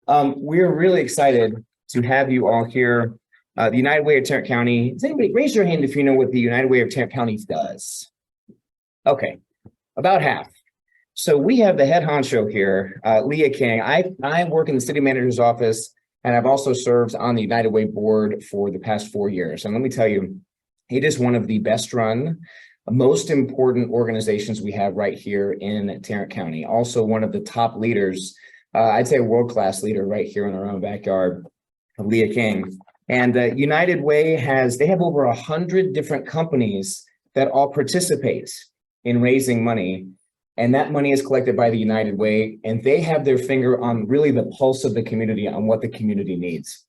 We're really excited to have you all here. The United Way of Tarrant County. Does anybody raise your hand if you know what the United Way of Tarrant County does? Okay, about half. So we have the head honcho here, Leah King. I work in the city manager's office, and I've also served on the United Way board for the past 4 years. And let me tell you, it is one of the best run, most important organizations we have right here in Tarrant County. Also one of the top leaders, I'd say a world-class leader right here in our own backyard, Leah King. And United Way they have over 100 different companies that all participate in raising money. And that money is collected by the United Way, and they have their finger on really the pulse of the community, on what the community needs.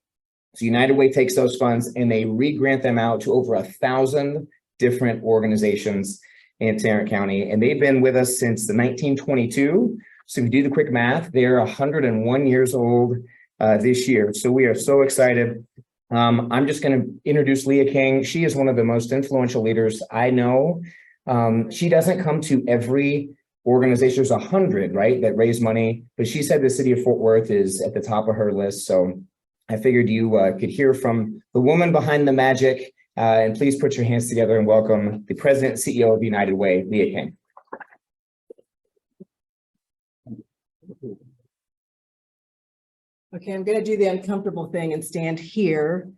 So United Way takes those funds and they re-grant them out to over 1,000 different organizations in Tarrant County. And they've been with us since the 1922. So if you do the quick math, they're 101 years old this year. So we are so excited. I'm just going to introduce Leah King. She is one of the most influential leaders I know. She doesn't come to every organization. There's 100, right, that raise money, but she said the city of Fort Worth is at the top of her list. So I figured you could hear from the woman behind the magic. And please put your hands together and welcome the president and CEO of United Way, Leah King. Okay, I'm going to do the uncomfortable thing and stand here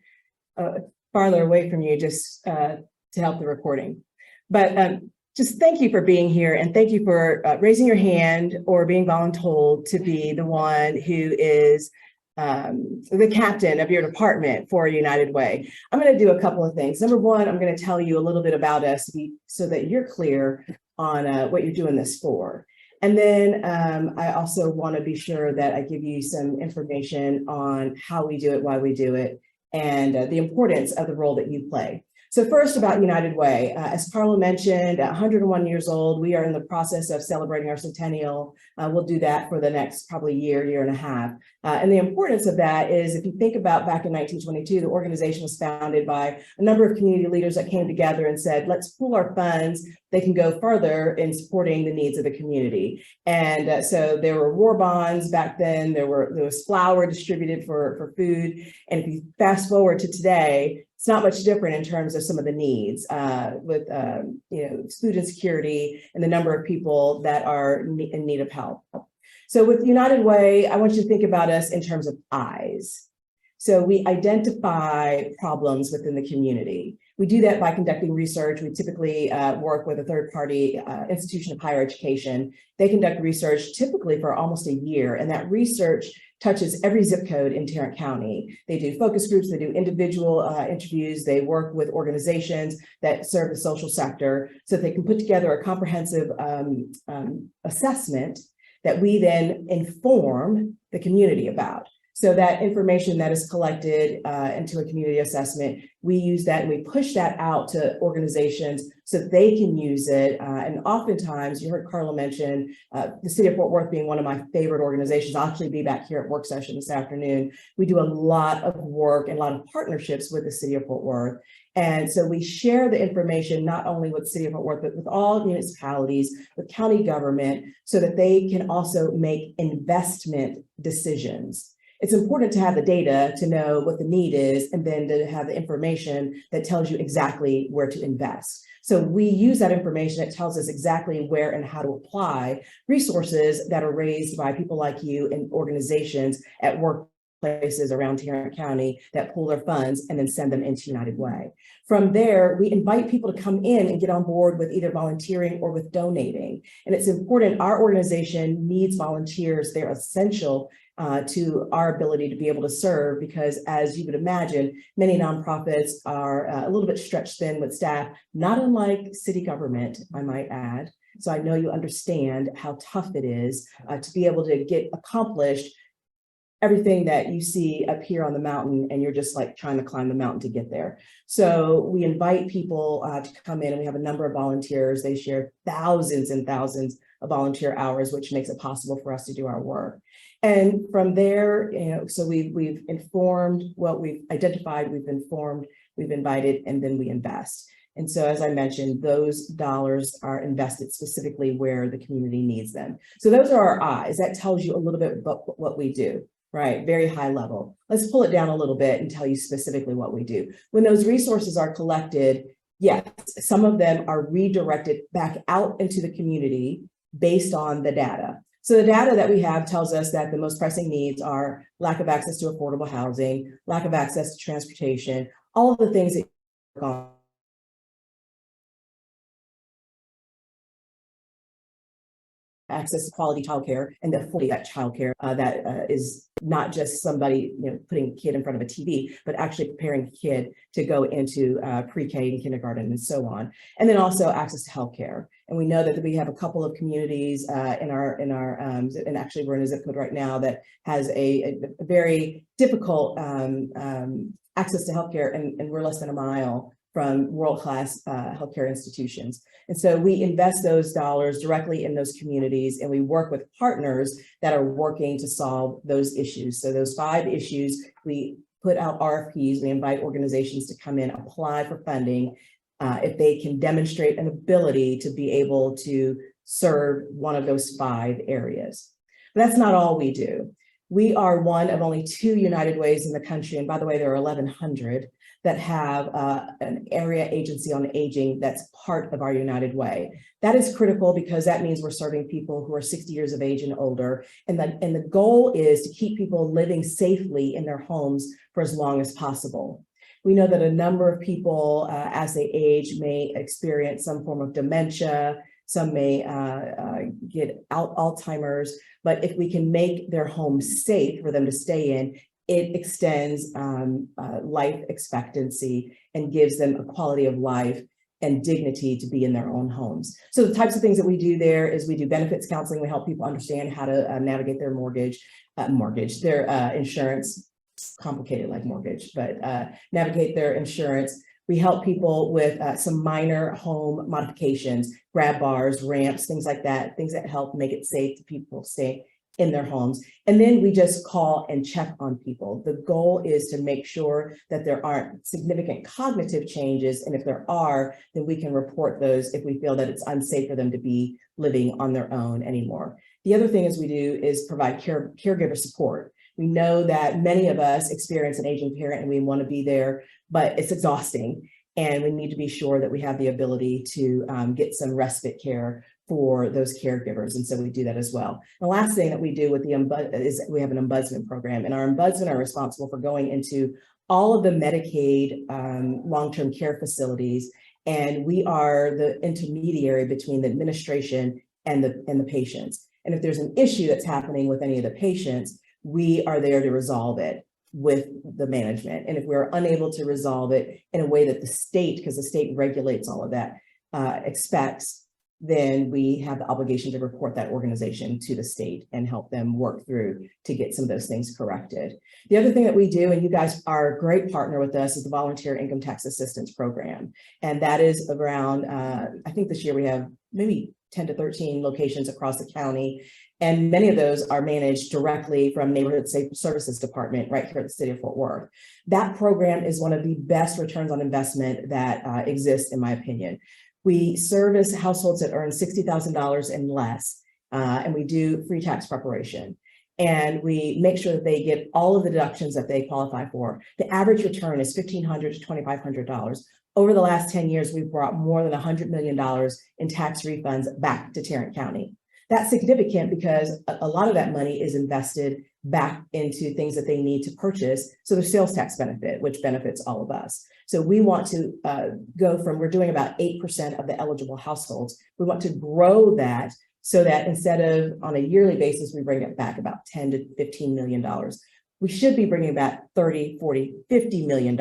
farther away from you just to help the recording. But just thank you for being here, and thank you for raising your hand or being voluntold to be the one who is the captain of your department for United Way. I'm going to do a couple of things. Number one, I'm going to tell you a little bit about us so that you're clear on what you're doing this for. And then I also want to be sure that I give you some information on how we do it, why we do it, and the importance of the role that you play. So first, about United Way, as Carla mentioned, 101 years old, we are in the process of celebrating our centennial. We'll do that for the next probably year and a half. And the importance of that is, if you think about back in 1922, the organization was founded by a number of community leaders that came together and said, let's pool our funds. They can go further in supporting the needs of the community. And so there were war bonds back then. There was flour distributed for food. And if you fast forward to today, it's not much different in terms of some of the needs with food insecurity and the number of people that are in need of help. So with United Way, I want you to think about us in terms of eyes. So we identify problems within the community. We do that by conducting research. We typically work with a third-party institution of higher education. They conduct research typically for almost a year, and that research touches every zip code in Tarrant County. They do focus groups, they do individual interviews, they work with organizations that serve the social sector so that they can put together a comprehensive assessment that we then inform the community about. So that information that is collected into a community assessment, we use that and we push that out to organizations so that they can use it. And oftentimes, you heard Carla mention the city of Fort Worth being one of my favorite organizations. I'll actually be back here at work session this afternoon. We do a lot of work and a lot of partnerships with the city of Fort Worth. And so we share the information not only with the city of Fort Worth, but with all municipalities, with county government, so that they can also make investment decisions. It's important to have the data to know what the need is, and then to have the information that tells you exactly where to invest. So we use that information that tells us exactly where and how to apply resources that are raised by people like you and organizations at workplaces around Tarrant County that pool their funds and then send them into United Way. From there, we invite people to come in and get on board with either volunteering or with donating. And it's important, our organization needs volunteers. They're essential to our ability to be able to serve, because as you would imagine, many nonprofits are a little bit stretched thin with staff, not unlike city government, I might add. So I know you understand how tough it is to be able to get accomplished everything that you see up here on the mountain, and you're just like trying to climb the mountain to get there. So we invite people to come in, and we have a number of volunteers. They share thousands and thousands of volunteer hours, which makes it possible for us to do our work. And from there, so we've informed what we've identified, we've informed, we've invited, and then we invest. And so, as I mentioned, those dollars are invested specifically where the community needs them. So those are our eyes. That tells you a little bit about what we do, right? Very high level. Let's pull it down a little bit and tell you specifically what we do. When those resources are collected, yes, some of them are redirected back out into the community based on the data. So the data that we have tells us that the most pressing needs are lack of access to affordable housing, lack of access to transportation, all of the things that you work on. Access to quality childcare and the affording that childcare that is not just somebody putting a kid in front of a TV, but actually preparing a kid to go into pre-K and kindergarten and so on. And then also access to healthcare. And we know that we have a couple of communities in our and actually we're in a zip code right now that has a very difficult access to healthcare, and we're less than a mile from world-class healthcare institutions. And so we invest those dollars directly in those communities, and we work with partners that are working to solve those issues. So those 5 issues, we put out RFPs, we invite organizations to come in, apply for funding, if they can demonstrate an ability to be able to serve one of those 5 areas. But that's not all we do. We are one of only 2 United Ways in the country, and by the way, there are 1,100 that have an area agency on aging that's part of our United Way. That is critical because that means we're serving people who are 60 years of age and older. And the goal is to keep people living safely in their homes for as long as possible. We know that a number of people as they age may experience some form of dementia, some may get Alzheimer's, but if we can make their home safe for them to stay in, it extends life expectancy and gives them a quality of life and dignity to be in their own homes. So the types of things that we do there is we do benefits counseling. We help people understand how to navigate their their insurance, complicated like mortgage, but navigate their insurance. We help people with some minor home modifications, grab bars, ramps, things like that, things that help make it safe to people stay in their homes. And then we just call and check on people. The goal is to make sure that there aren't significant cognitive changes. And if there are, then we can report those if we feel that it's unsafe for them to be living on their own anymore. The other thing is we do is provide caregiver support. We know that many of us experience an aging parent and we want to be there, but it's exhausting. And we need to be sure that we have the ability to get some respite care for those caregivers. And so we do that as well. The last thing that we do with is we have an ombudsman program, and our ombudsmen are responsible for going into all of the Medicaid long-term care facilities. And we are the intermediary between the administration and the patients. And if there's an issue that's happening with any of the patients, we are there to resolve it with the management. And if we're unable to resolve it in a way that the state, because the state regulates all of that, expects, then we have the obligation to report that organization to the state and help them work through to get some of those things corrected. The other thing that we do, and you guys are a great partner with us, is the Volunteer Income Tax Assistance Program. And that is around, I think this year we have maybe 10 to 13 locations across the county. And many of those are managed directly from Neighborhood Services Department right here at the city of Fort Worth. That program is one of the best returns on investment that exists, in my opinion. We service households that earn $60,000 and less, and we do free tax preparation. And we make sure that they get all of the deductions that they qualify for. The average return is $1,500 to $2,500. Over the last 10 years, we've brought more than $100 million in tax refunds back to Tarrant County. That's significant because a lot of that money is invested back into things that they need to purchase. So there's sales tax benefit, which benefits all of us. So we want to go from, we're doing about 8% of the eligible households. We want to grow that so that instead of on a yearly basis, we bring it back about $10 to $15 million. We should be bringing back $30, $40, $50 million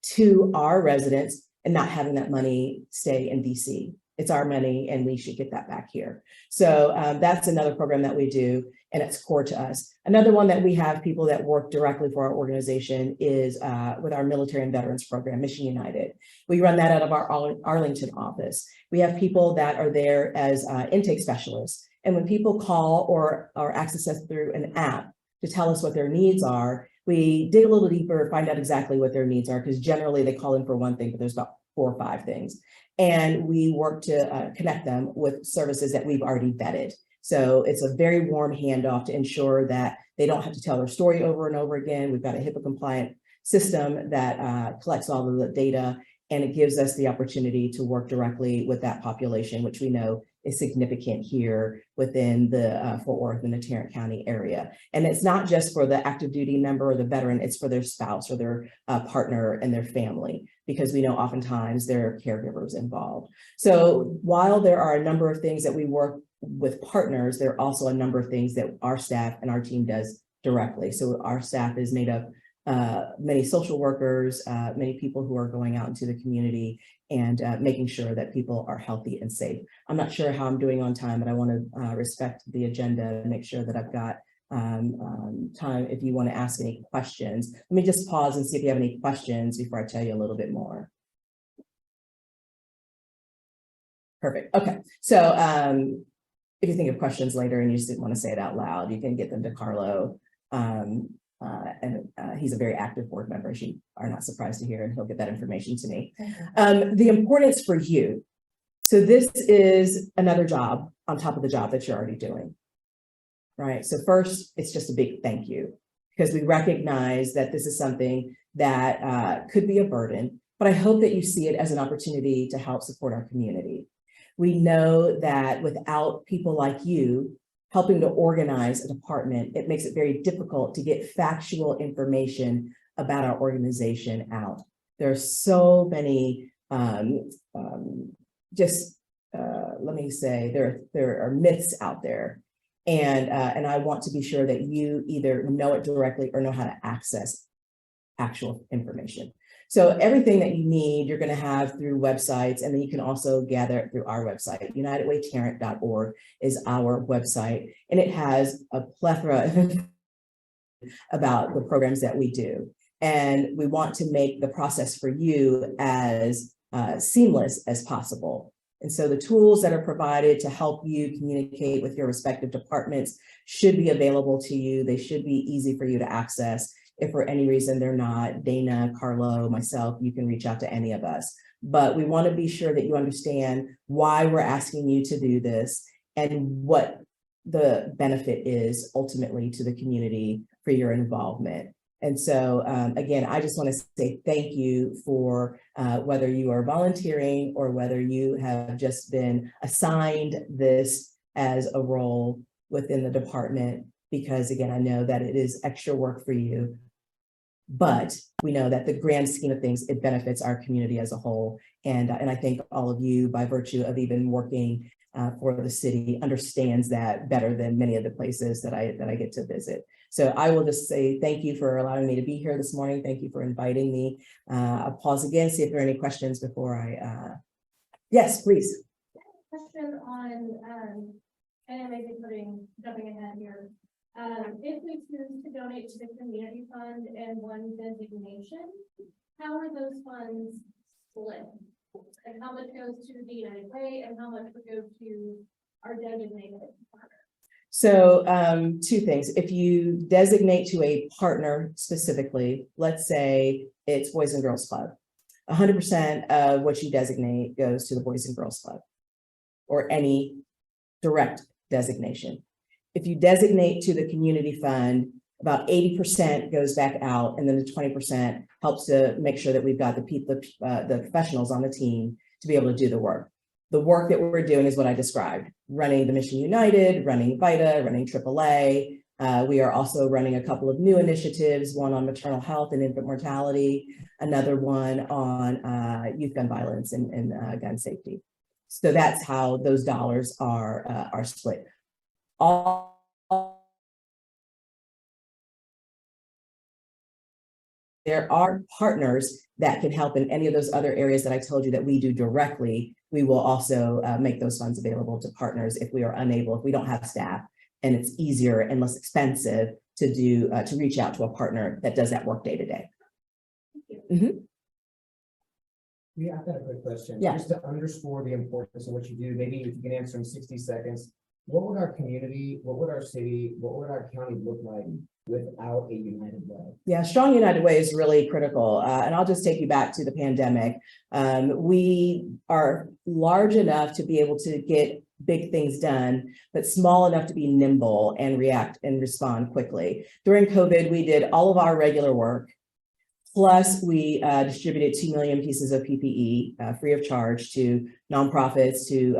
to our residents and not having that money stay in DC. It's our money and we should get that back here. So that's another program that we do, and it's core to us. Another one that we have people that work directly for our organization is with our military and veterans program, Mission United. We run that out of our Arlington office. We have people that are there as intake specialists. And when people call or access us through an app to tell us what their needs are, we dig a little deeper, find out exactly what their needs are, because generally they call in for one thing, but there's about 4 or 5 things. And we work to connect them with services that we've already vetted. So it's a very warm handoff to ensure that they don't have to tell their story over and over again. We've got a HIPAA compliant system that collects all of the data, and it gives us the opportunity to work directly with that population, which we know is significant here within the Fort Worth and the Tarrant County area. And it's not just for the active duty member or the veteran, it's for their spouse or their partner and their family, because we know oftentimes there are caregivers involved. So while there are a number of things that we work with partners, there are also a number of things that our staff and our team does directly. So our staff is made up many social workers, many people who are going out into the community and making sure that people are healthy and safe. I'm not sure how I'm doing on time, but I want to respect the agenda and make sure that I've got time if you want to ask any questions. Let me just pause and see if you have any questions before I tell you a little bit more. Perfect. Okay. So if you think of questions later and you just didn't want to say it out loud, you can get them to Carlo. He's a very active board member, as you are not surprised to hear, and he'll get that information to me. The importance for you. So this is another job on top of the job that you're already doing, right? So first, it's just a big thank you, because we recognize that this is something that could be a burden, but I hope that you see it as an opportunity to help support our community. We know that without people like you helping to organize a department, it makes it very difficult to get factual information about our organization out. There are so many, let me say, there are myths out there. And I want to be sure that you either know it directly or know how to access actual information. So everything that you need, you're going to have through websites, and then you can also gather it through our website. UnitedWayTarrant.org is our website, and it has a plethora about the programs that we do. And we want to make the process for you as seamless as possible. And so the tools that are provided to help you communicate with your respective departments should be available to you. They should be easy for you to access. If for any reason they're not, Dana, Carlo, myself, you can reach out to any of us. But we want to be sure that you understand why we're asking you to do this and what the benefit is ultimately to the community for your involvement. And so, again, I just want to say thank you for whether you are volunteering or whether you have just been assigned this as a role within the department, because again, I know that it is extra work for you. But we know that the grand scheme of things, it benefits our community as a whole. And I think all of you, by virtue of even working for the city, understands that better than many of the places that I get to visit. So I will just say thank you for allowing me to be here this morning. Thank you for inviting me. I'll pause again, see if there are any questions before I, yes, please. Question on, and I may be jumping ahead here. If we choose to donate to the community fund and one designation, how are those funds split? And how much goes to the United Way and how much would go to our designated partner? So two things. If you designate to a partner specifically, let's say it's Boys and Girls Club, 100% of what you designate goes to the Boys and Girls Club or any direct designation. If you designate to the community fund, about 80% goes back out, and then the 20% helps to make sure that we've got the people, the professionals on the team to be able to do the work. The work that we're doing is what I described: running the Mission United, running VITA, running AAA. We are also running a couple of new initiatives, one on maternal health and infant mortality, another one on youth gun violence and gun safety. So that's how those dollars are split. There are partners that can help in any of those other areas that I told you that we do directly. We will also make those funds available to partners if we are unable, if we don't have staff, and it's easier and less expensive to do to reach out to a partner that does that work day to day. Yeah, I've got a quick question. Yeah. Just to underscore the importance of what you do, maybe if you can answer in 60 seconds, what would our community, what would our city, what would our county look like without a United Way? Yeah, strong United Way is really critical. And I'll just take you back to the pandemic. We are large enough to be able to get big things done, but small enough to be nimble and react and respond quickly. During COVID, we did all of our regular work. Plus, we distributed 2 million pieces of PPE free of charge to nonprofits, to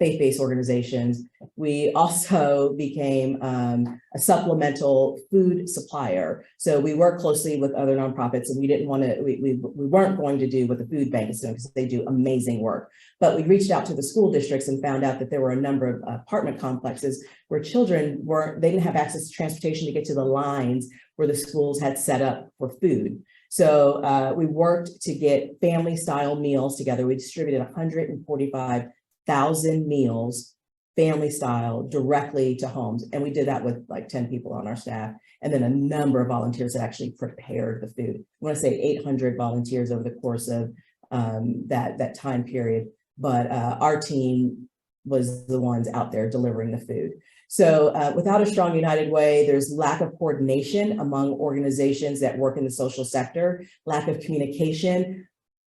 faith-based organizations. We also became a supplemental food supplier. So we work closely with other nonprofits, and we didn't want to, we weren't going to do what the food bank is doing because they do amazing work. But we reached out to the school districts and found out that there were a number of apartment complexes where children they didn't have access to transportation to get to the lines where the schools had set up for food. So we worked to get family style meals together. We distributed 145,000 meals, family style, directly to homes. And we did that with like 10 people on our staff, and then a number of volunteers that actually prepared the food. I want to say 800 volunteers over the course of that time period. But our team was the ones out there delivering the food. So without a strong United Way, there's lack of coordination among organizations that work in the social sector, lack of communication.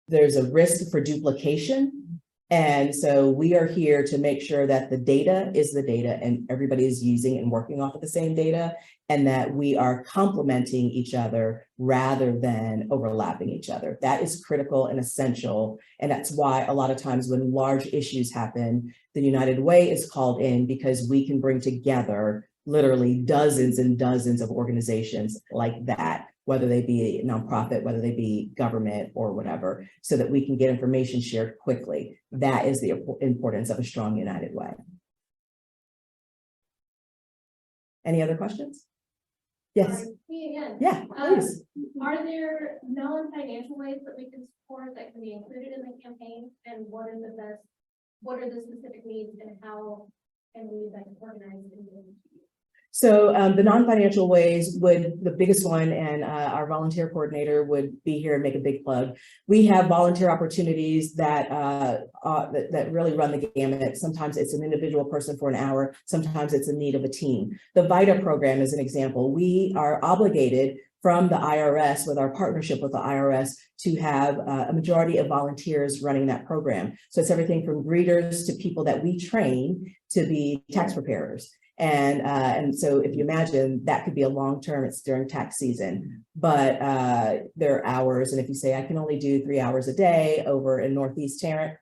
There's a risk for duplication. And so we are here to make sure that the data is the data and everybody is using and working off of the same data, and that we are complementing each other rather than overlapping each other. That is critical and essential. And that's why a lot of times when large issues happen, the United Way is called in, because we can bring together literally dozens and dozens of organizations like that, whether they be a nonprofit, whether they be government or whatever, so that we can get information shared quickly. That is the importance of a strong United Way. Any other questions? Yes. Me again. Yeah, please. Are there non-financial ways that we can support that can be included in the campaign? And what are the specific needs, and how can we like organize it? So the non-financial ways the biggest one, and our volunteer coordinator would be here and make a big plug. We have volunteer opportunities that really run the gamut. Sometimes it's an individual person for an hour. Sometimes it's a need of a team. The VITA program is an example. We are obligated from the IRS, with our partnership with the IRS, to have a majority of volunteers running that program. So it's everything from greeters to people that we train to be tax preparers. And so if you imagine, that could be a long-term, it's during tax season, but there are hours. And if you say, I can only do 3 hours a day over in Northeast Tarrant,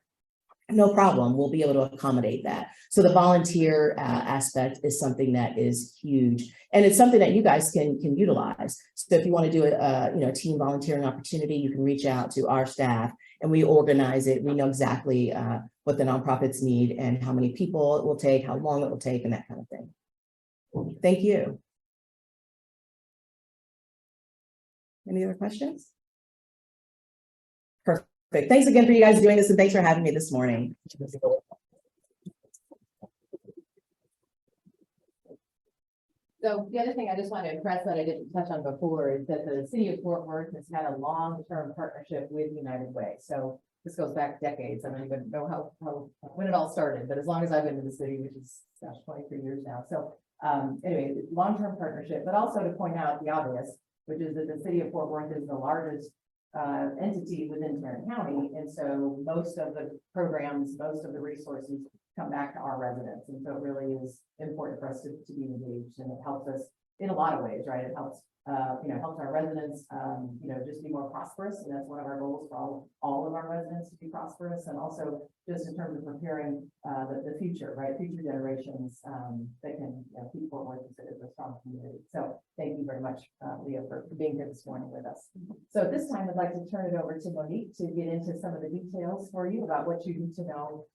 no problem, we'll be able to accommodate that. So the volunteer aspect is something that is huge. And it's something that you guys can utilize. So if you want to do a team volunteering opportunity, you can reach out to our staff and we organize it. We know exactly what the nonprofits need and how many people it will take, how long it will take, and that kind of thing. Thank you. Any other questions? Perfect. Thanks again for you guys doing this, and thanks for having me this morning. So the other thing I just want to impress that I didn't touch on before is that the city of Fort Worth has had a long-term partnership with United Way. So this goes back decades. I don't even know when it all started, but as long as I've been in the city, which is 23 years now. So anyway, long-term partnership, but also to point out the obvious, which is that the city of Fort Worth is the largest entity within Tarrant County. And so most of the programs, most of the resources come back to our residents. And so it really is important for us to be engaged, and it helps us in a lot of ways, right? It helps, helps our residents, just be more prosperous. And that's one of our goals for all of our residents, to be prosperous. And also just in terms of preparing the future, right? Future generations that can keep Fort Worth considered a strong community. So thank you very much, Leah, for being here this morning with us. So at this time, I'd like to turn it over to Monique to get into some of the details for you about what you need to know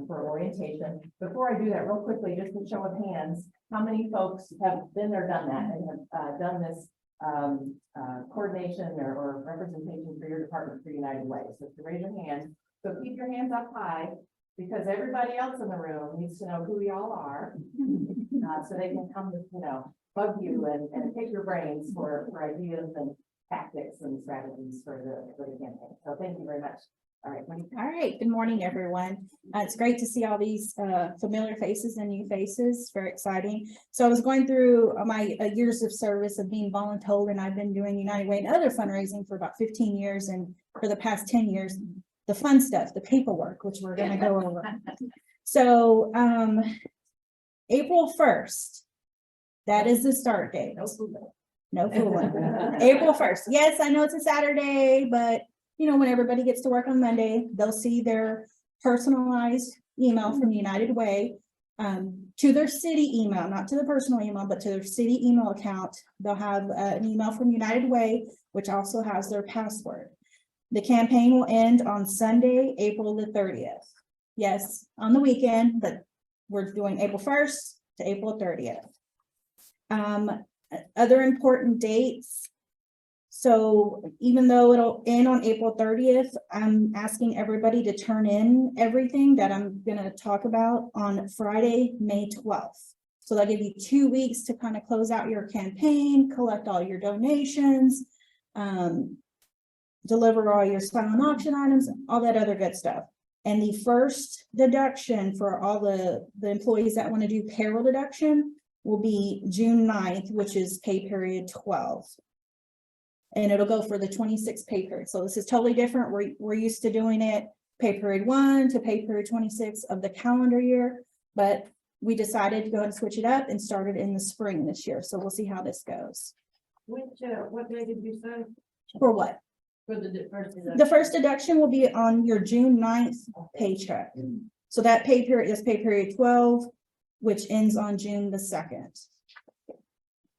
for orientation. Before I do that, real quickly, just a show of hands, how many folks have been there, done that, and have done this coordination or representation for your department for United Way? So if you raise your hand, so keep your hands up high, because everybody else in the room needs to know who y'all are, so they can come to, bug you and pick your brains for ideas and tactics and strategies for the campaign. So thank you very much. All right, Monique. All right. Good morning, everyone. It's great to see all these familiar faces and new faces. Very exciting. So I was going through my years of service of being voluntold, and I've been doing United Way and other fundraising for about 15 years. And for the past 10 years, the fun stuff, the paperwork, which we're going to go over. So, April 1st, that is the start date. No fooling. April 1st. Yes, I know it's a Saturday, but you know, when everybody gets to work on Monday, they'll see their personalized email from United Way to their city email, not to the personal email, but to their city email account. They'll have an email from United Way, which also has their password. The campaign will end on Sunday, April the 30th. Yes, on the weekend, but we're doing April 1st to April 30th. Other important dates. So even though it'll end on April 30th, I'm asking everybody to turn in everything that I'm gonna talk about on Friday, May 12th. So that'll give you 2 weeks to kind of close out your campaign, collect all your donations, deliver all your silent auction items, all that other good stuff. And the first deduction for all the employees that want to do payroll deduction will be June 9th, which is pay period 12. And it'll go for the 26 pay period. So this is totally different. We're used to doing it pay period 1 to pay period 26 of the calendar year, but we decided to go ahead and switch it up and start it in the spring this year. So we'll see how this goes. What day did you say? For what? For the first. The first deduction will be on your June 9th paycheck. So that pay period is pay period 12, which ends on June the 2nd.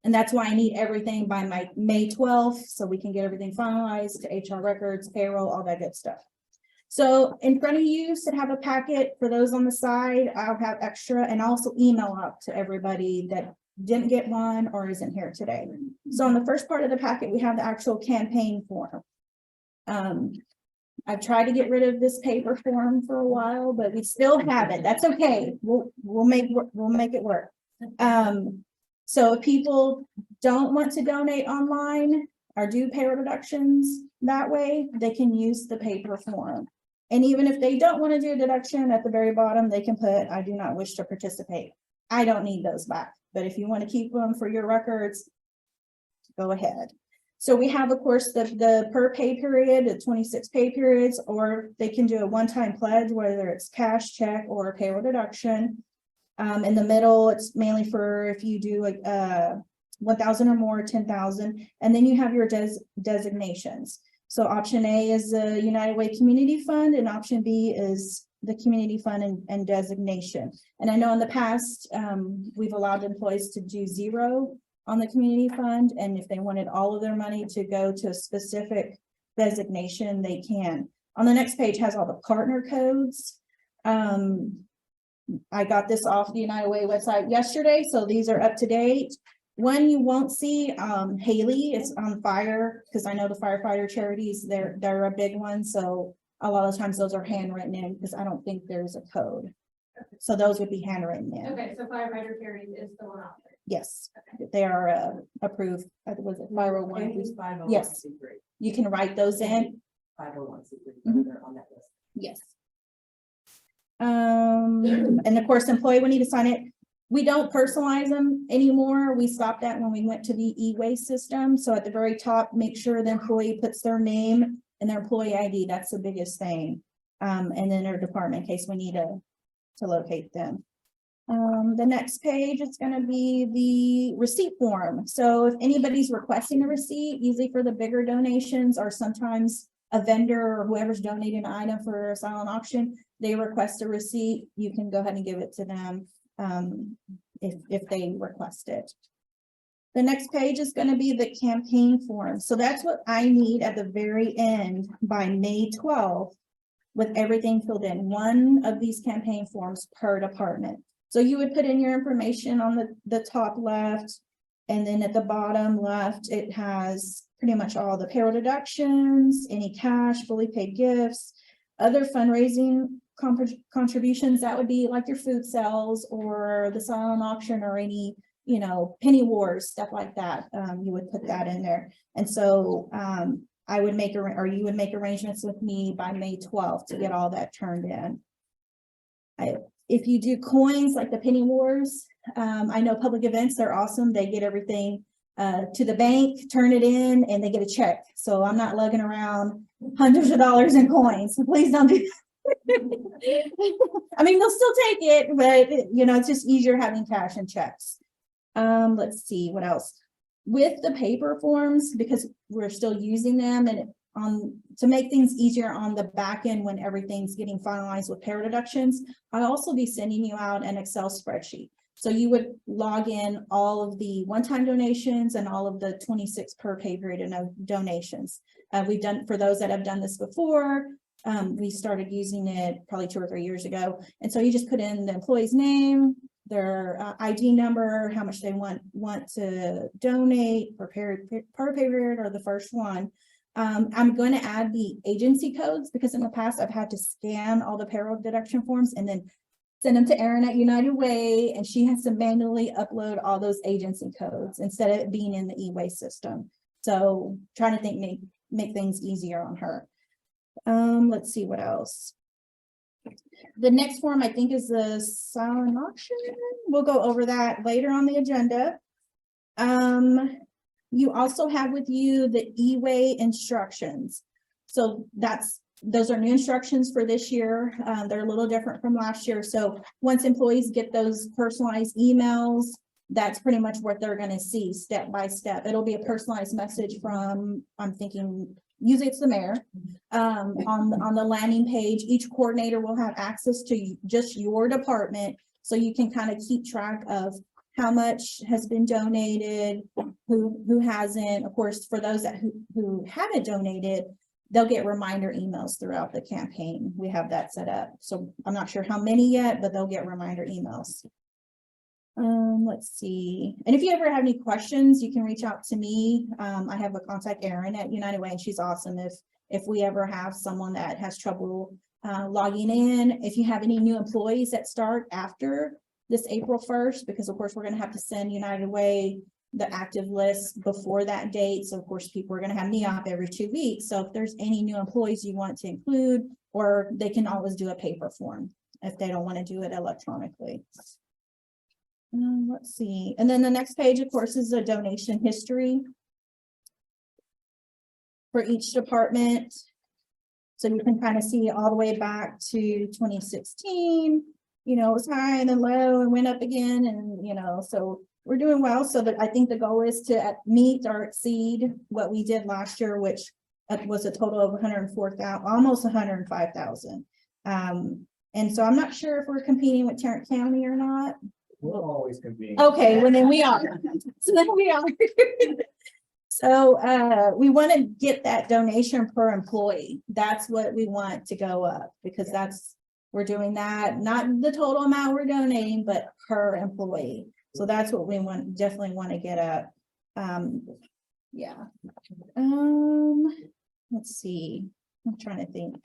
And that's why I need everything by my May 12th, so we can get everything finalized to HR records, payroll, all that good stuff. So in front of you should have a packet. For those on the side, I'll have extra and also email out to everybody that didn't get one or isn't here today. So on the first part of the packet, we have the actual campaign form. I've tried to get rid of this paper form for a while, but we still have it. That's okay. We'll make it work. So if people don't want to donate online or do payroll deductions that way, they can use the paper form. And even if they don't want to do a deduction, at the very bottom, they can put, I do not wish to participate. I don't need those back, but if you want to keep them for your records, go ahead. So we have, of course, the per pay period, the 26 pay periods, or they can do a one-time pledge, whether it's cash, check, or payroll deduction. In the middle, it's mainly for if you do 1,000 or more, 10,000, and then you have your designations. So option A is the United Way Community Fund, and option B is the Community Fund and designation. And I know in the past, we've allowed employees to do 0 on the Community Fund, and if they wanted all of their money to go to a specific designation, they can. On the next page has all the partner codes. I got this off the United Way website yesterday, so these are up to date. One you won't see, Haley, it's on fire, because I know the firefighter charities, they're a big one, so a lot of times those are handwritten in, because I don't think there's a code. So those would be handwritten in. Okay, so firefighter charities is the one out there. Yes, they are approved. Was it 501? Yes, you can write those in. 501c3, they're on that list. Yes. And of course, employee will need to sign it. We don't personalize them anymore. We stopped that when we went to the e-waste system. So at the very top, make sure the employee puts their name and their employee ID. That's the biggest thing. And then their department in case we need to locate them. The next page is going to be the receipt form. So if anybody's requesting a receipt, usually for the bigger donations, or sometimes a vendor or whoever's donating an item for a silent auction, they request a receipt, you can go ahead and give it to them if they request it. The next page is going to be the campaign form. So that's what I need at the very end by May 12th, with everything filled in. One of these campaign forms per department. So you would put in your information on the top left, and then at the bottom left, it has pretty much all the payroll deductions, any cash, fully paid gifts, other fundraising contributions. That would be like your food sales or the silent auction or any, penny wars, stuff like that. You would put that in there. And so I would make, or you would make arrangements with me by May 12th to get all that turned in. If you do coins like the penny wars, I know public events, they're awesome. They get everything to the bank, turn it in, and they get a check. So I'm not lugging around hundreds of dollars in coins. So please don't do I mean, they'll still take it, but you know, it's just easier having cash and checks. Let's see, what else? With the paper forms, because we're still using them and to make things easier on the back end when everything's getting finalized with payroll deductions, I'll also be sending you out an Excel spreadsheet. So you would log in all of the one-time donations and all of the 26 per pay period donations. We've done, for those that have done this before, we started using it probably 2 or 3 years ago. And so you just put in the employee's name, their ID number, how much they want to donate per pay period or the first one. I'm going to add the agency codes because in the past I've had to scan all the payroll deduction forms and then send them to Erin at United Way, and she has to manually upload all those agency codes instead of it being in the e-way system. So trying to make things easier on her. Let's see what else. The next form I think is the silent auction. We'll go over that later on the agenda. You also have with you the e-way instructions. So those are new instructions for this year. They're a little different from last year. So once employees get those personalized emails, that's pretty much what they're going to see step by step. It'll be a personalized message from, I'm thinking, usually it's the mayor. On the landing page, each coordinator will have access to just your department. So you can kind of keep track of how much has been donated, who hasn't. Of course, for those who haven't donated, they'll get reminder emails throughout the campaign. We have that set up. So I'm not sure how many yet, but they'll get reminder emails. Let's see. And if you ever have any questions, you can reach out to me. I have a contact, Erin at United Way, and she's awesome. If we ever have someone that has trouble logging in, if you have any new employees that start after this April 1st, because of course we're going to have to send United Way the active list before that date. So of course people are going to have NEOP every 2 weeks. So if there's any new employees you want to include, or they can always do a paper form if they don't want to do it electronically. Let's see. And then the next page, of course, is a donation history for each department. So you can kind of see all the way back to 2016, you know, it was high and then low and went up again. And, you know, so we're doing well. So that I think the goal is to meet or exceed what we did last year, which was a total of 104,000, almost 105,000. And so I'm not sure if we're competing with Tarrant County or not. We're always competing. Okay, well then we are. So then we are. So we want to get that donation per employee. That's what we want to go up, because we're doing that, not the total amount we're donating, but per employee. So that's what we definitely want to get up. Yeah. Let's see. I'm trying to think.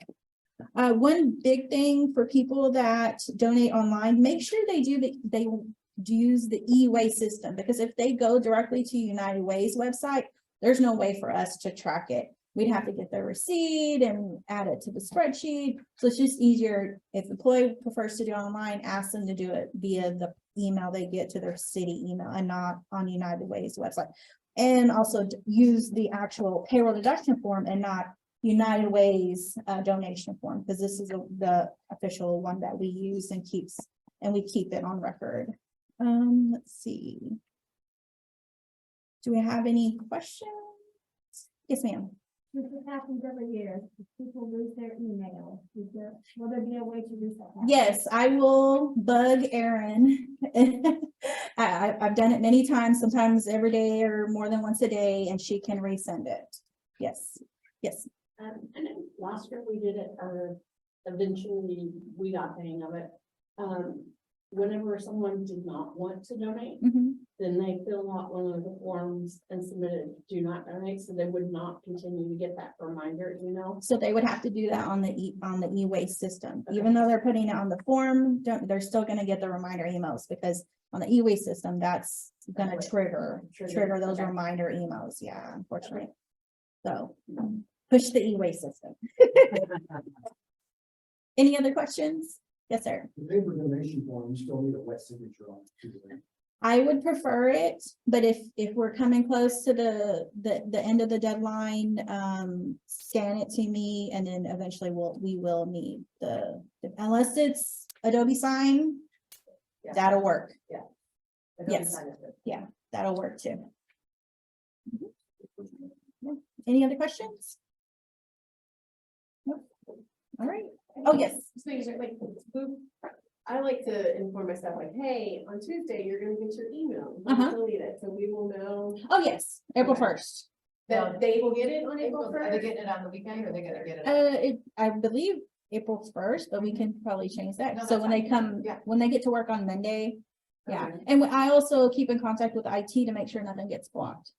One big thing for people that donate online, make sure they use the e-way system, because if they go directly to United Way's website, there's no way for us to track it. We'd have to get their receipt and add it to the spreadsheet. So it's just easier if the employee prefers to do online, ask them to do it via the email they get to their city email and not on United Way's website. And also use the actual payroll deduction form and not United Way's donation form, because this is the official one that we use and we keep it on record. Let's see. Do we have any questions? Yes, ma'am. This happens every year. People lose their email. Will there be a way to reset that? Yes, I will bug Erin. I've done it many times, sometimes every day or more than once a day, and she can resend it. Yes, yes. And then last year we did it, or eventually we got the hang of it. Whenever someone did not want to donate, Mhm. then they fill out one of the forms and submit it, do not donate, so they would not continue to get that reminder, you know? So they would have to do that on the e-way system. Even though they're putting it on the form, they're still going to get the reminder emails, because on the e-way system, that's going to trigger those Okay. reminder emails. Yeah, unfortunately. So push the e-way system. Any other questions? Yes, sir. The paper donation form, you still need a wet signature on it too, right? I would prefer it, but if we're coming close to the end of the deadline, scan it to me and then eventually we will need unless it's Adobe Sign, Yeah. that'll work. Adobe Yes. Sign is good. That'll work too. Yeah. Any other questions? Nope. All right. Oh, yes. Just making sure, like, I like to inform myself, like, hey, on Tuesday, you're gonna get your email. Don't Uh-huh. delete it, so we will know Oh, yes, April Okay. 1st. that they will get it on April Are they first. getting it on the weekend or are they gonna get it? I believe April 1st, but we can probably change that. No, So that's when they fine. come, Yeah. when they get to work on Monday. Yeah, Okay. and I also keep in contact with IT to make sure nothing gets blocked.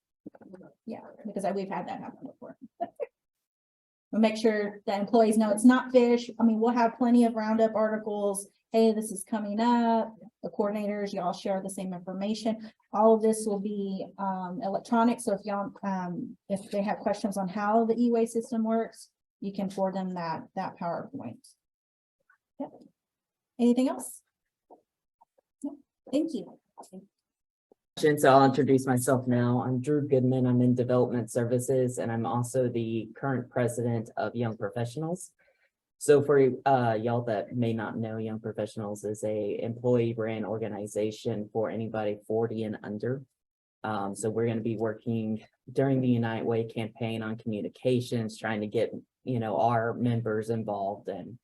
Yeah, because we've had that happen before. We'll make sure that employees know it's not fish. I mean, we'll have plenty of roundup articles. Hey, this is coming up. The coordinators, y'all share the same information. All of this will be electronic. So if y'all, if they have questions on how the e-way system works, you can forward them that PowerPoint. Yep. Anything else? No. Thank you. So I'll introduce myself now. I'm Drew Goodman. I'm in Development Services, and I'm also the current president of Young Professionals. So for y'all that may not know, Young Professionals is a employee-ran organization for anybody 40 and under. So we're going to be working during the Unite Way campaign on communications, trying to get, our members involved and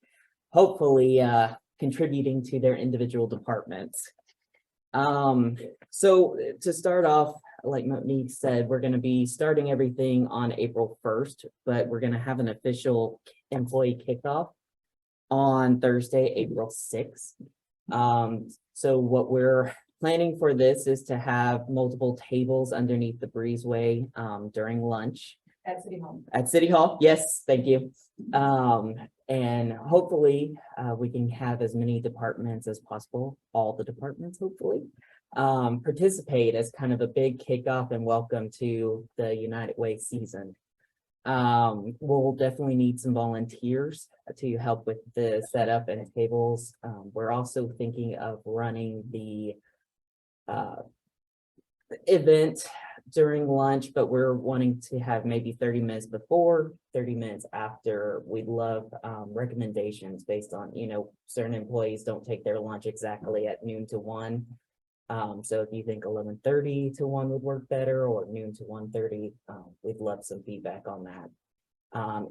hopefully contributing to their individual departments. So to start off, like Monique said, we're going to be starting everything on April 1st, but we're going to have an official employee kickoff on Thursday, April 6th. So what we're planning for this is to have multiple tables underneath the breezeway during lunch. At City Hall. At City Hall, yes, thank you. And hopefully, we can have as many departments as possible, all the departments, hopefully, participate as kind of a big kickoff and welcome to the United Way season. We'll definitely need some volunteers to help with the setup and tables. We're also thinking of running the event during lunch, but we're wanting to have maybe 30 minutes before, 30 minutes after. We'd love recommendations based on, certain employees don't take their lunch exactly at noon to 1. So if you think 11:30 to 1 would work better, or noon to 1:30, we'd love some feedback on that.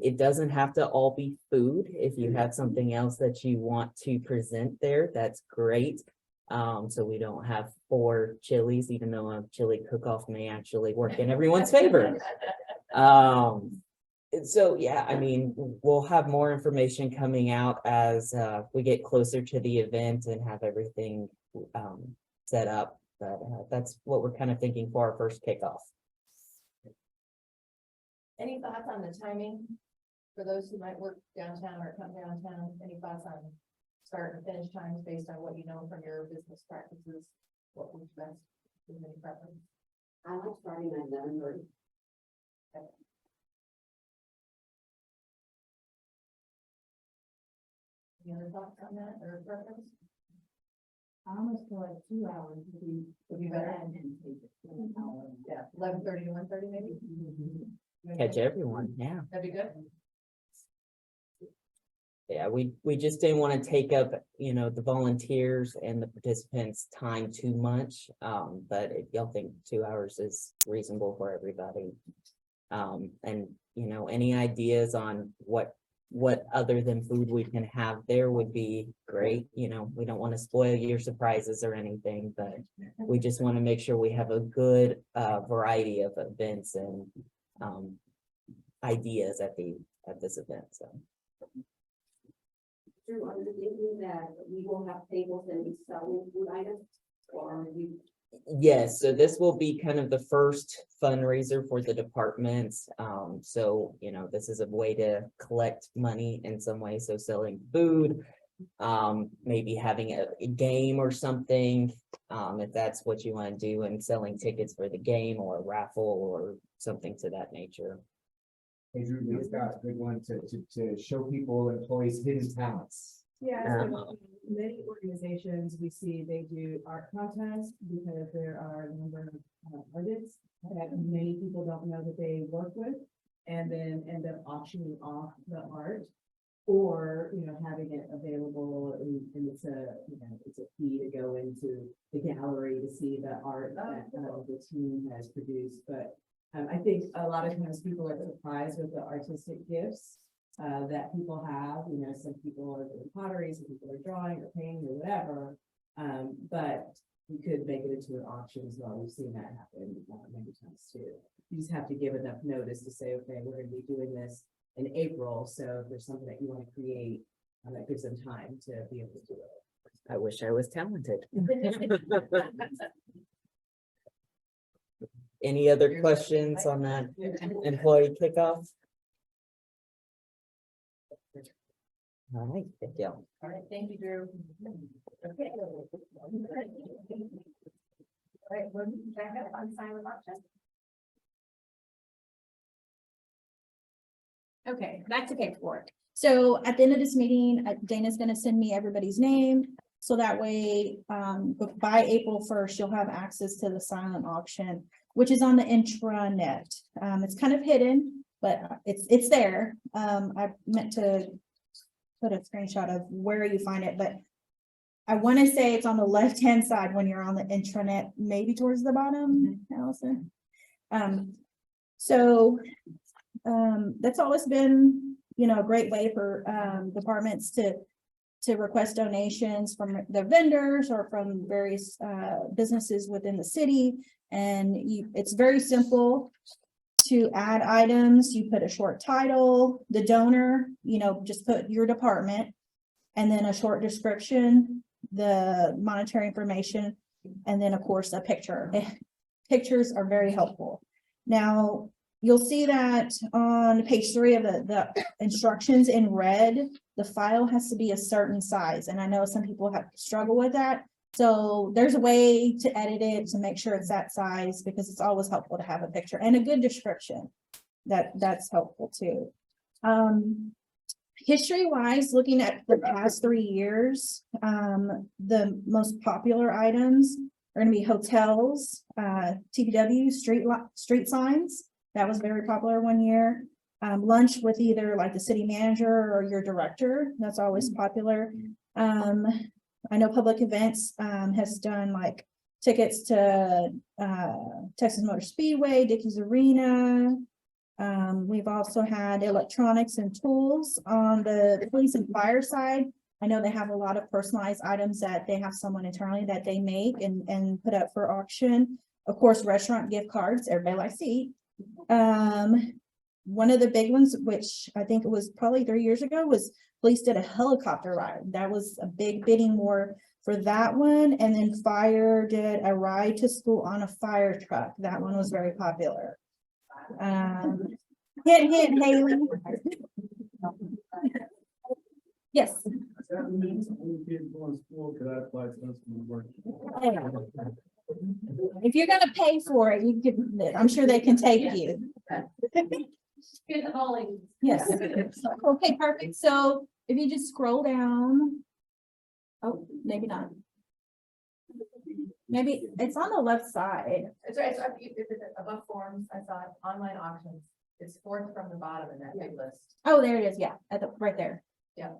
It doesn't have to all be food. If you have something else that you want to present there, that's great. So we don't have 4 chilies, even though a chili cook-off may actually work in everyone's favor. So yeah, I mean, we'll have more information coming out as we get closer to the event and have everything set up. But that's what we're kind of thinking for our first kickoff. Any thoughts on the timing for those who might work downtown or come downtown? Any thoughts on start and finish times based on what you know from your business practices? What works best? Is there any preference? I like starting at 11:30. Any other thoughts on that or preference? I almost feel like 2 hours Would be better. Yeah, 11:30 to 1:30 maybe? Catch everyone, yeah. That'd be good. Yeah, we just didn't want to take up, the volunteers and the participants' time too much. But if y'all think 2 hours is reasonable for everybody. And, any ideas on what other than food we can have there would be great. We don't want to spoil your surprises or anything, but we just want to make sure we have a good variety of events and ideas at this event, so. Drew, are you thinking that we will have tables and be selling food items? Or we? Yes, so this will be kind of the first fundraiser for the departments. So, this is a way to collect money in some way. So selling food, maybe having a game or something, if that's what you want to do, and selling tickets for the game or a raffle or something to that nature. Hey, Drew, Lee's got a good one to show people, employees, hidden talents. Yeah, so many organizations we see, they do art contests because there are a number of artists that many people don't know that they work with, and then end up auctioning off the art. Or, having it available and it's a fee to go into the gallery to see the art that the team has produced. But I think a lot of times people are surprised with the artistic gifts that people have. Some people are doing pottery, some people are drawing or painting or whatever. But you could make it into an auction as well. We've seen that happen many times too. You just have to give enough notice to say, okay, we're going to be doing this in April. So if there's something that you want to create, that gives them time to be able to do it. I wish I was talented. Any other questions on that employee kickoff? All right, thank you. All right, thank you, Drew. Okay. All right, we're back up on silent auction. Okay, back to paperwork. So at the end of this meeting, Dana's gonna send me everybody's name. So that way, by April 1st, you'll have access to the silent auction, which is on the intranet. It's kind of hidden, but it's there. I meant to put a screenshot of where you find it, but I want to say it's on the left-hand side when you're on the intranet, maybe towards the bottom, Allison. That's always been, a great way for departments to request donations from their vendors or from various businesses within the city. And it's very simple to add items. You put a short title, the donor, just put your department, and then a short description, the monetary information, and then of course a picture. Pictures are very helpful. Now, you'll see that on page 3 of the instructions in red, the file has to be a certain size. And I know some people have struggled with that. So there's a way to edit it to make sure it's that size, because it's always helpful to have a picture and a good description. That's helpful too. History wise, looking at the past 3 years, the most popular items are going to be hotels, TPW, street signs. That was very popular one year. Lunch with either like the city manager or your director. That's always popular. I know public events has done like tickets to Texas Motor Speedway, Dickies Arena. We've also had electronics and tools on the police and fire side. I know they have a lot of personalized items that they have someone internally that they make and put up for auction. Of course, restaurant gift cards, everybody likes to eat. One of the big ones, which I think it was probably 3 years ago, was police did a helicopter ride. That was a big bidding war for that one. And then fire did a ride to school on a fire truck. That one was very popular. Hint, Haley. Yes. That means only kids going to school could apply to us from work. If you're gonna pay for it, you can, I'm sure they can take you. Good calling. Yes. Okay, perfect. So if you just scroll down. Oh, maybe not. Maybe it's on the left side. It's right, so it's above forms, I saw it, online auctions. It's 4th from the bottom in that big list. Oh, there it is. Yeah, at the right there. Yeah.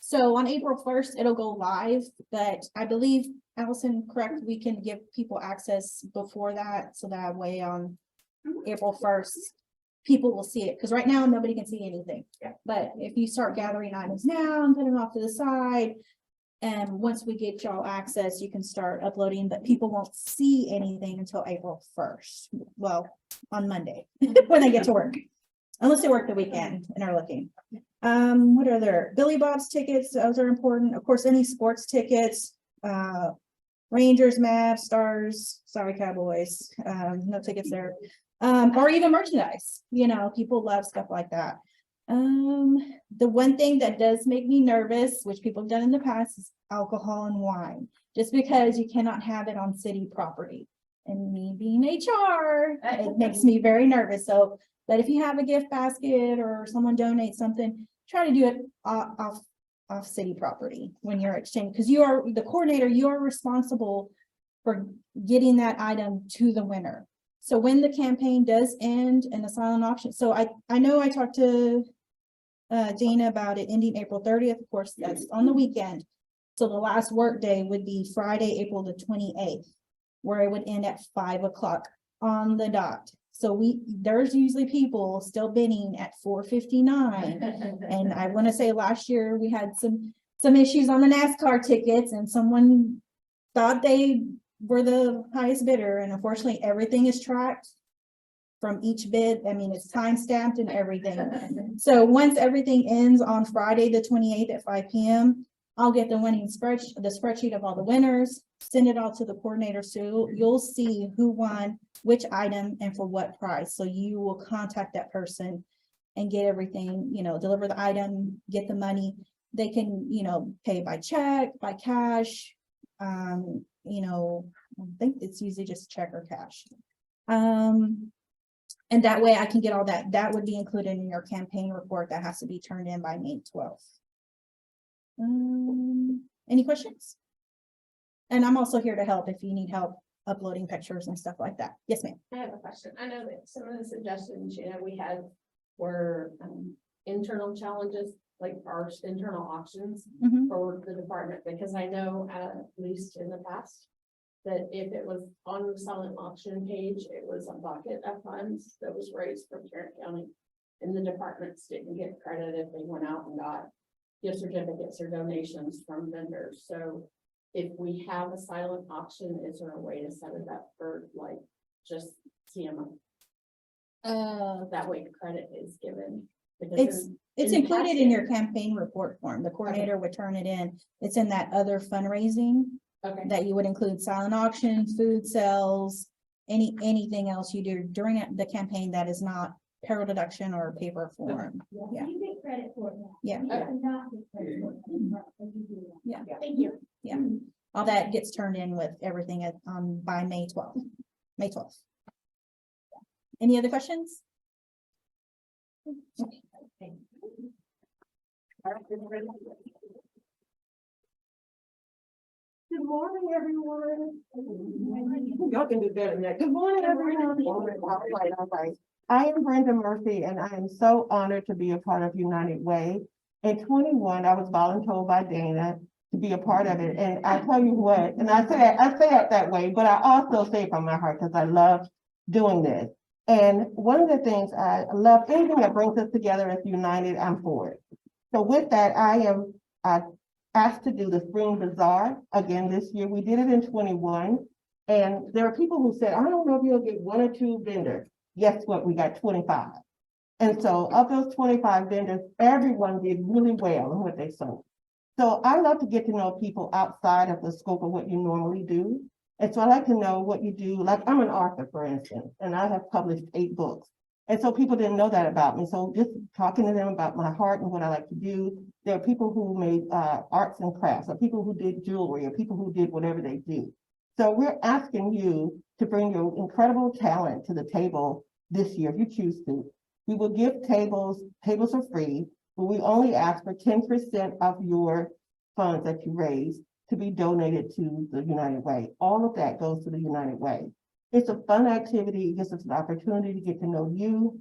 So on April 1st, it'll go live, but I believe, Allison, correct, we can give people access before that, so that way on April 1st, people will see it, because right now nobody can see anything. Yeah. But if you start gathering items now and put them off to the side, and once we get y'all access, you can start uploading, but people won't see anything until April 1st. Well, on Monday, when they get to work, unless they work the weekend and are looking. What are there? Billy Bob's tickets, those are important. Of course, any sports tickets, Rangers, Mavs, Stars, sorry, Cowboys, no tickets there. Or even merchandise, people love stuff like that. The one thing that does make me nervous, which people have done in the past, is alcohol and wine, just because you cannot have it on city property. And me being HR, it makes me very nervous. So, but if you have a gift basket or someone donates something, try to do it off city property when you're exchanging, because you are the coordinator, you are responsible for getting that item to the winner. So when the campaign does end and the silent auction, so I know I talked to Dana about it ending April 30th, of course, that's on the weekend. So the last work day would be Friday, April the 28th, where it would end at 5 o'clock on the dot. So there's usually people still bidding at 4:59. And I want to say last year we had some issues on the NASCAR tickets, and someone thought they were the highest bidder, and unfortunately everything is tracked from each bid. I mean, it's time stamped and everything. So once everything ends on Friday, the 28th at 5 p.m., I'll get the winning spreadsheet of all the winners, send it all to the coordinator. So you'll see who won which item and for what price. So you will contact that person and get everything, deliver the item, get the money. They can, pay by check, by cash. I think it's usually just check or cash. And that way I can get all that. That would be included in your campaign report that has to be turned in by May 12th. Any questions? And I'm also here to help if you need help uploading pictures and stuff like that. Yes, ma'am. I have a question. I know that some of the suggestions, we had were internal challenges, like our internal auctions Mhm. for the department, because I know at least in the past that if it was on the silent auction page, it was a bucket of funds that was raised from Tarrant County, and the departments didn't get credit if they went out and got gift certificates or donations from vendors. So if we have a silent auction, is there a way to set it up for like just CMO? That way credit is given. Because It's in the included past in year- your campaign report form. The coordinator would turn it in. It's in that other fundraising Okay, that you would include silent auction, food sales, anything else you do during the campaign that is not payroll deduction or paper form. Yeah. You get credit for that. Yeah. You cannot get credit for that. Yeah. thank you. Yeah. All that gets turned in with everything by May 12th. May 12th. Any other questions? Okay. Good morning, everyone. Y'all can do better than that. Good morning, everyone. All right. I am Brenda Murphy, and I am so honored to be a part of United Way. In 21, I was volunteered by Dana to be a part of it, and I tell you what, and I say it that way, but I also say it from my heart because I love doing this. And one of the things I love, anything that brings us together as United, I'm for it. So with that, I am asked to do the Spring Bazaar again this year. We did it in 21, and there are people who said, I don't know if you'll get 1 or 2 vendors. Guess what? We got 25. And so of those 25 vendors, everyone did really well in what they sold. So I love to get to know people outside of the scope of what you normally do. And so I like to know what you do. Like I'm an author, for instance, and I have published 8 books. And so people didn't know that about me. So just talking to them about my heart and what I like to do. There are people who made arts and crafts, or people who did jewelry, or people who did whatever they do. So we're asking you to bring your incredible talent to the table this year, if you choose to. We will give tables are free, but we only ask for 10% of your funds that you raise to be donated to the United Way. All of that goes to the United Way. It's a fun activity. It gives us an opportunity to get to know you.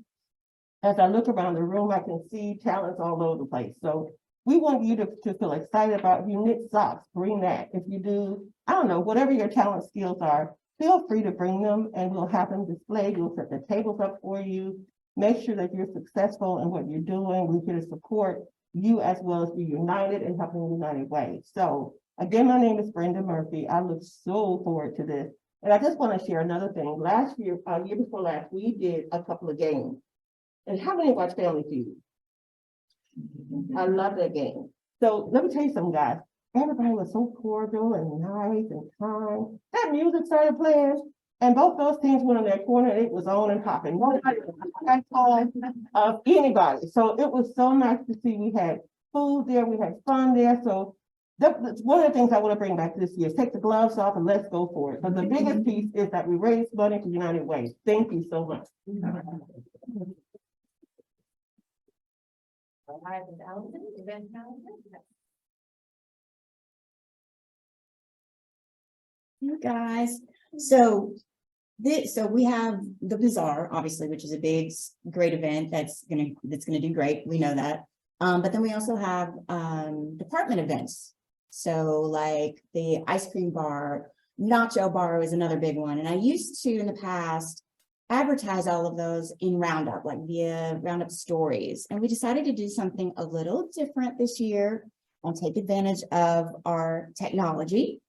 As I look around the room, I can see talents all over the place. So we want you to feel excited about. If you knit socks, bring that. If you do, I don't know, whatever your talent skills are, feel free to bring them and we'll have them displayed. We'll set the tables up for you. Make sure that you're successful in what you're doing. We're here to support you as well as be united in helping the United Way. So again, my name is Brenda Murphy. I look so forward to this. And I just want to share another thing. Last year, year before last, we did a couple of games. And how many watch Family Feud? I love that game. So let me tell you something, guys. Everybody was so cordial and nice and kind. That music started playing, and both those teams went in their corner, and it was on and popping. Nobody was calling of anybody. So it was so nice to see. We had food there, we had fun there. So that's one of the things I want to bring back this year. Take the gloves off and let's go for it. But the biggest piece is that we raised money for United Way. Thank you so much. Hi, this is Allison, event calendar. Hey, guys, so so we have the bazaar, obviously, which is a big, great event that's gonna do great. We know that. But then we also have department events. So like the ice cream bar, nacho bar is another big one. And I used to in the past advertise all of those in Roundup, like via Roundup stories. And we decided to do something a little different this year and take advantage of our technology.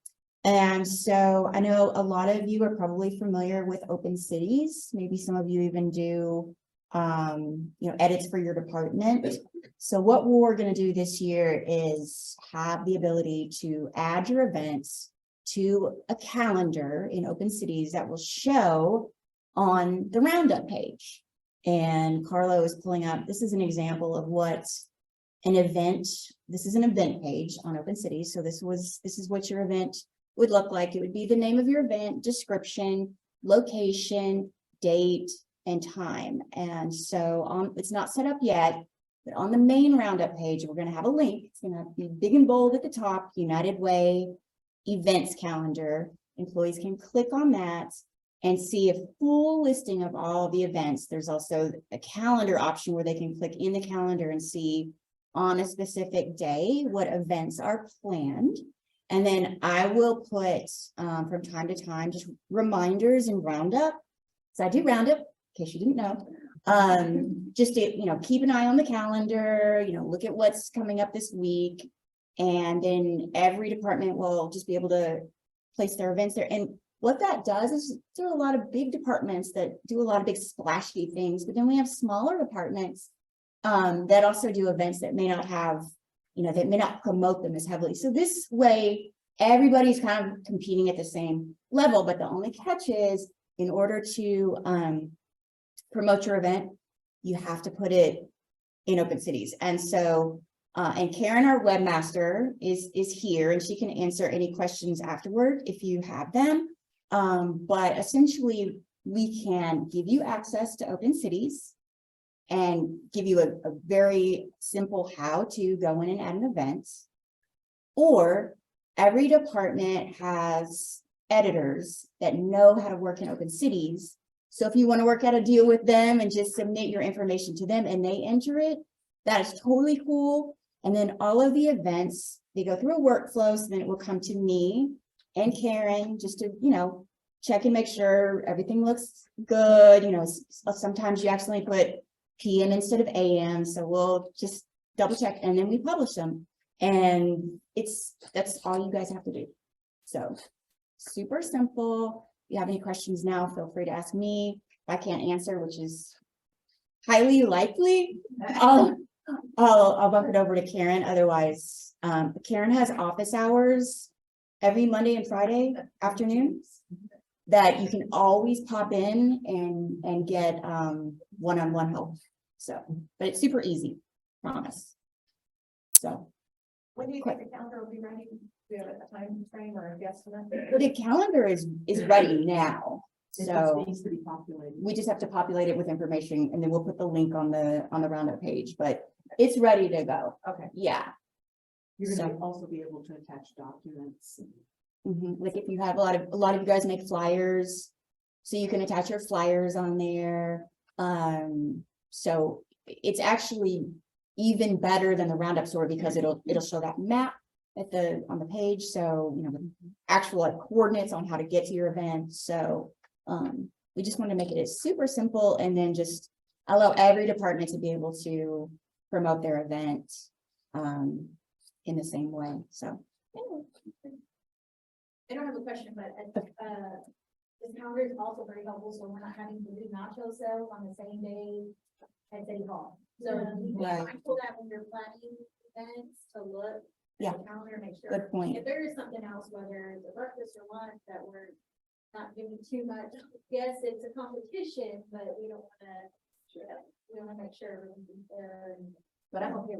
And so I know a lot of you are probably familiar with Open Cities. Maybe some of you even do, edits for your department. So what we're going to do this year is have the ability to add your events to a calendar in Open Cities that will show on the Roundup page. And Carlo is pulling up, this is an example of what an event, this is an event page on Open Cities. So this is what your event would look like. It would be the name of your event, description, location, date, and time. And so it's not set up yet, but on the main Roundup page, we're going to have a link. It's going to be big and bold at the top, United Way events calendar. Employees can click on that and see a full listing of all the events. There's also a calendar option where they can click in the calendar and see on a specific day what events are planned. And then I will put from time to time just reminders in Roundup. So I do Roundup, in case you didn't know. Just to keep an eye on the calendar, look at what's coming up this week. And then every department will just be able to place their events there. And what that does is there are a lot of big departments that do a lot of big splashy things, but then we have smaller departments that also do events that may not have, that may not promote them as heavily. So this way, everybody's kind of competing at the same level, but the only catch is in order to promote your event, you have to put it in Open Cities. And so, and Karen, our webmaster, is here and she can answer any questions afterward if you have them. But essentially, we can give you access to Open Cities and give you a very simple how to go in and add an event. Or every department has editors that know how to work in Open Cities. So if you want to work out a deal with them and just submit your information to them and they enter it, that is totally cool. And then all of the events, they go through a workflow, so then it will come to me and Karen just to, check and make sure everything looks good. Sometimes you accidentally put PM instead of AM, so we'll just double check and then we publish them. And that's all you guys have to do. So super simple. If you have any questions now, feel free to ask me. If I can't answer, which is highly likely, I'll bump it over to Karen. Otherwise, Karen has office hours every Monday and Friday afternoons that you can always pop in and get one-on-one help. So, but it's super easy, promise. So. When do you think the calendar will be ready? Do you have a time frame or a guesstimate? The calendar is ready now. It just So needs to be populated. we just have to populate it with information and then we'll put the link on the Roundup page, but it's ready to go. Okay. Yeah. You're So- gonna also be able to attach documents. Like if you have a lot of you guys make flyers, so you can attach your flyers on there. So it's actually even better than the Roundup store because it'll show that map on the page. So, the actual coordinates on how to get to your event. So, we just want to make it as super simple and then just allow every department to be able to promote their event, in the same way. So. Anyway. I don't have a question, but this calendar is also very helpful, so we're not having to do nacho sales on the same day at City Hall. So you Right. can pull that when you're planning events to look at Yeah. the calendar, make sure. Good point. If there is something else, whether it's a breakfast or lunch, that we're not giving too much, yes, it's a competition, but we don't wanna, we wanna make sure everyone's there and. But I'm okay with